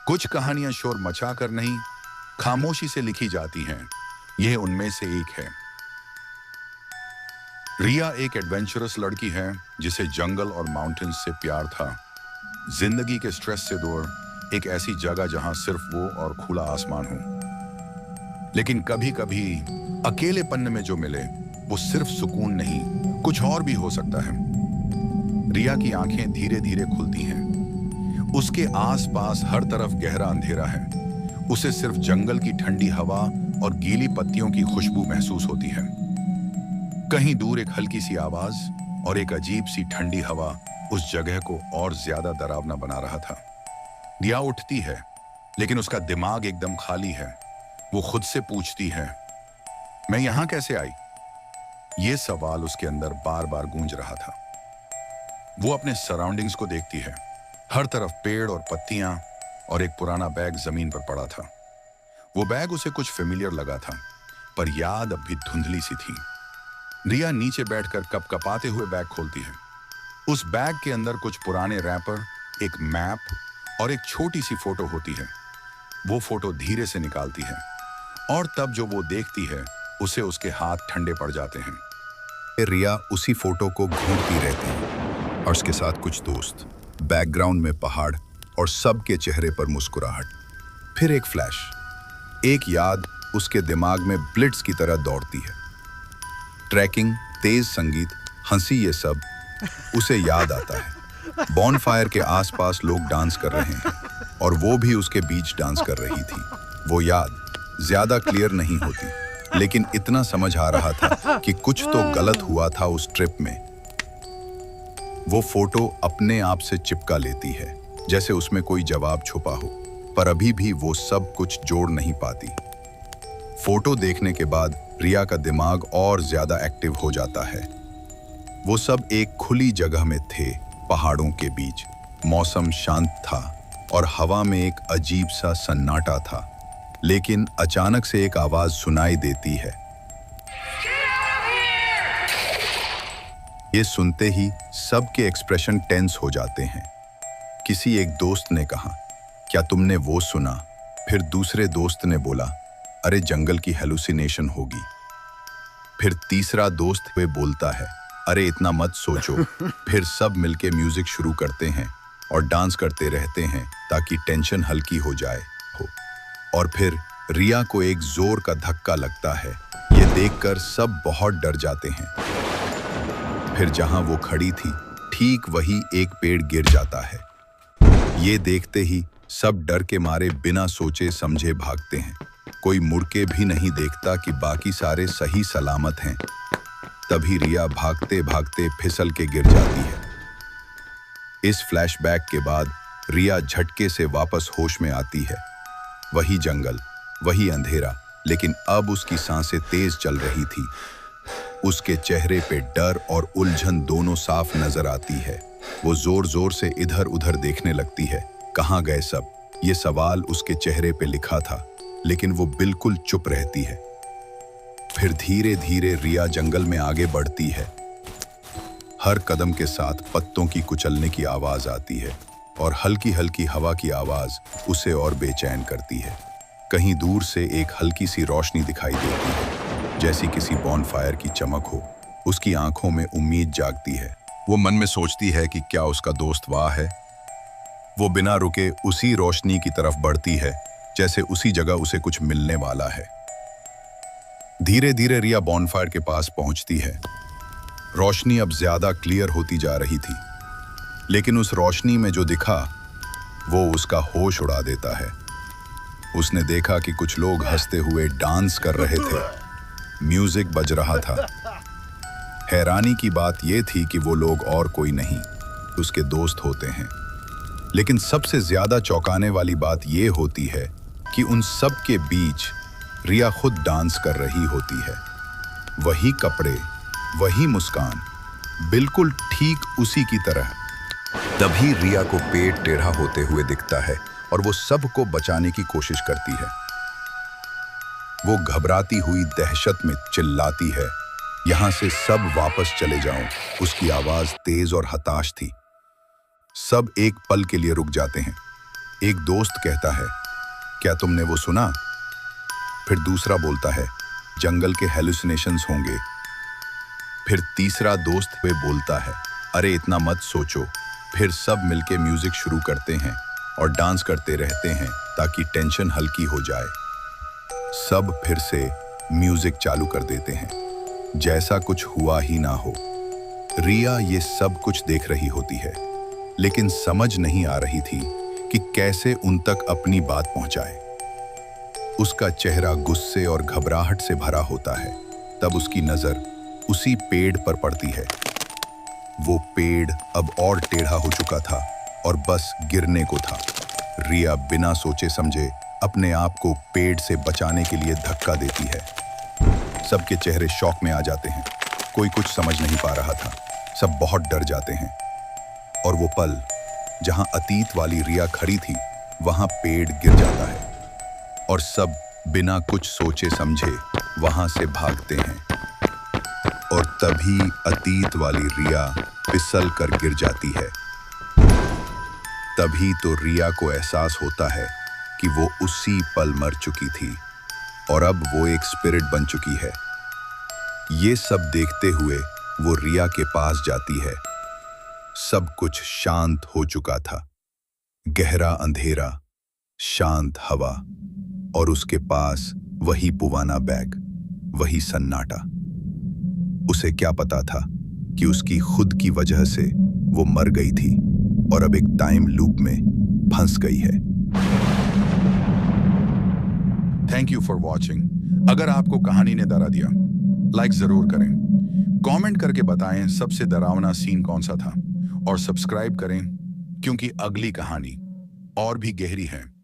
कुछ कहानियां शोर मचाकर नहीं, खामोशी से लिखी जाती हैं। यह उनमें से एक है। रिया एक एडवेंचरस लड़की है जिसे जंगल और माउंटेन्स से प्यार था। जिंदगी के स्ट्रेस से दूर एक ऐसी जगह जहां सिर्फ वो और खुला आसमान हो। लेकिन कभी कभी अकेलेपन में जो मिले वो सिर्फ सुकून नहीं, कुछ और भी हो सकता है। रिया की आंखें धीरे धीरे खुलती हैं। उसके आसपास हर तरफ गहरा अंधेरा है। उसे सिर्फ जंगल की ठंडी हवा और गीली पत्तियों की खुशबू महसूस होती है। कहीं दूर एक हल्की सी आवाज और एक अजीब सी ठंडी हवा उस जगह को और ज्यादा डरावना बना रहा था। रिया उठती है, लेकिन उसका दिमाग एकदम खाली है। वो खुद से पूछती है, मैं यहां कैसे आई? ये सवाल उसके अंदर बार बार गूंज रहा था। वो अपने सराउंडिंग्स को देखती है। हर तरफ पेड़ और पत्तियां और एक पुराना बैग जमीन पर पड़ा था। वो बैग उसे कुछ फेमिलियर लगा था, पर याद अब भी धुंधली सी थी। रिया नीचे बैठकर कपकपाते हुए बैग खोलती है। उस बैग के अंदर कुछ पुराने रैपर, एक मैप और एक छोटी सी फोटो होती है। वो फोटो धीरे से निकालती है और तब जो वो देखती है उसे उसके हाथ ठंडे पड़ जाते हैं। रिया उसी फोटो को घूरती रहती है और उसके साथ कुछ दोस्त, बैकग्राउंड में पहाड़ और सबके चेहरे पर मुस्कुराहट। फिर एक फ्लैश, एक याद उसके दिमाग में ब्लिट्स की तरह दौड़ती है। ट्रैकिंग, तेज संगीत, हंसी, ये सब उसे याद आता है। बॉनफायर के आसपास लोग डांस कर रहे हैं और वो भी उसके बीच डांस कर रही थी। वो याद ज्यादा क्लियर नहीं होती, लेकिन इतना समझ आ रहा था कि कुछ तो गलत हुआ था उस ट्रिप में। वो फोटो अपने आप से चिपका लेती है, जैसे उसमें कोई जवाब छुपा हो, पर अभी भी वो सब कुछ जोड़ नहीं पाती। फोटो देखने के बाद रिया का दिमाग और ज्यादा एक्टिव हो जाता है। वो सब एक खुली जगह में थे, पहाड़ों के बीच। मौसम शांत था और हवा में एक अजीब सा सन्नाटा था। लेकिन अचानक से एक आवाज सुनाई देती है। ये सुनते ही सबके एक्सप्रेशन टेंस हो जाते हैं। किसी एक दोस्त ने कहा, क्या तुमने वो सुना? फिर दूसरे दोस्त ने बोला, अरे जंगल की हेलुसिनेशन होगी। फिर तीसरा दोस्त वे बोलता है, अरे इतना मत सोचो। फिर सब मिलके म्यूजिक शुरू करते हैं और डांस करते रहते हैं ताकि टेंशन हल्की हो जाए हो। और फिर रिया को एक जोर का धक्का लगता है। ये देखकर सब बहुत डर जाते हैं। फिर जहां वो खड़ी थी, ठीक वही एक पेड़ गिर जाता है। ये देखते ही सब डर के मारे बिना सोचे समझे भागते हैं। कोई मुड़ के भी नहीं देखता कि बाकी सारे सही सलामत हैं। तभी रिया भागते भागते फिसल के गिर जाती है। इस फ्लैशबैक के बाद रिया झटके से वापस होश में आती है। वही जंगल, वही अंधेरा, लेकिन अब उसकी सांसें तेज चल रही थी। उसके चेहरे पे डर और उलझन दोनों साफ नजर आती है। वो जोर जोर से इधर उधर देखने लगती है। कहाँ गए सब? ये सवाल उसके चेहरे पे लिखा था, लेकिन वो बिल्कुल चुप रहती है। फिर धीरे धीरे रिया जंगल में आगे बढ़ती है। हर कदम के साथ पत्तों की कुचलने की आवाज आती है और हल्की हल्की हवा की आवाज उसे और बेचैन करती है। कहीं दूर से एक हल्की सी रोशनी दिखाई देती है, जैसी किसी बॉनफायर की चमक हो। उसकी आंखों में उम्मीद जागती है। वो मन में सोचती है कि क्या उसका दोस्त वहां है। वो बिना रुके उसी रोशनी की तरफ बढ़ती है, जैसे उसी जगह उसे कुछ मिलने वाला है। धीरे धीरे रिया बॉनफायर के पास पहुंचती है। रोशनी अब ज्यादा क्लियर होती जा रही थी, लेकिन उस रोशनी में जो दिखा वो उसका होश उड़ा देता है। उसने देखा कि कुछ लोग हंसते हुए डांस कर रहे थे। म्यूजिक बज रहा था। हैरानी की बात यह थी कि वो लोग और कोई नहीं, उसके दोस्त होते हैं। लेकिन सबसे ज्यादा चौंकाने वाली बात यह होती है कि उन सब के बीच रिया खुद डांस कर रही होती है। वही कपड़े, वही मुस्कान, बिल्कुल ठीक उसी की तरह। तभी रिया को पेट टेढ़ा होते हुए दिखता है और वो सबको बचाने की कोशिश करती है। वो घबराती हुई दहशत में चिल्लाती है, यहां से सब वापस चले जाओ। उसकी आवाज तेज और हताश थी। सब एक पल के लिए रुक जाते हैं। एक दोस्त कहता है, क्या तुमने वो सुना? फिर दूसरा बोलता है, जंगल के हेलुसिनेशंस होंगे। फिर तीसरा दोस्त वे बोलता है, अरे इतना मत सोचो। फिर सब मिलके म्यूजिक शुरू करते हैं और डांस करते रहते हैं ताकि टेंशन हल्की हो जाए। सब फिर से म्यूजिक चालू कर देते हैं जैसा कुछ हुआ ही ना हो। रिया ये सब कुछ देख रही होती है, लेकिन समझ नहीं आ रही थी कि कैसे उन तक अपनी बात पहुंचाए। उसका चेहरा गुस्से और घबराहट से भरा होता है। तब उसकी नजर उसी पेड़ पर पड़ती है। वो पेड़ अब और टेढ़ा हो चुका था और बस गिरने को था। रिया बिना सोचे समझे अपने आप को पेड़ से बचाने के लिए धक्का देती है। सबके चेहरे शॉक में आ जाते हैं। कोई कुछ समझ नहीं पा रहा था। सब बहुत डर जाते हैं। और वो पल जहां अतीत वाली रिया खड़ी थी, वहां पेड़ गिर जाता है और सब बिना कुछ सोचे समझे वहां से भागते हैं। और तभी अतीत वाली रिया फिसल कर गिर जाती है। तभी तो रिया को एहसास होता है कि वो उसी पल मर चुकी थी और अब वो एक स्पिरिट बन चुकी है। ये सब देखते हुए वो रिया के पास जाती है। सब कुछ शांत हो चुका था। गहरा अंधेरा, शांत हवा और उसके पास वही पुराना बैग, वही सन्नाटा। उसे क्या पता था कि उसकी खुद की वजह से वो मर गई थी और अब एक टाइम लूप में फंस गई है। Thank you for watching. अगर आपको कहानी ने डरा दिया, लाइक जरूर करें, कमेंट करके बताएं सबसे डरावना सीन कौन सा था और सब्सक्राइब करें क्योंकि अगली कहानी और भी गहरी है।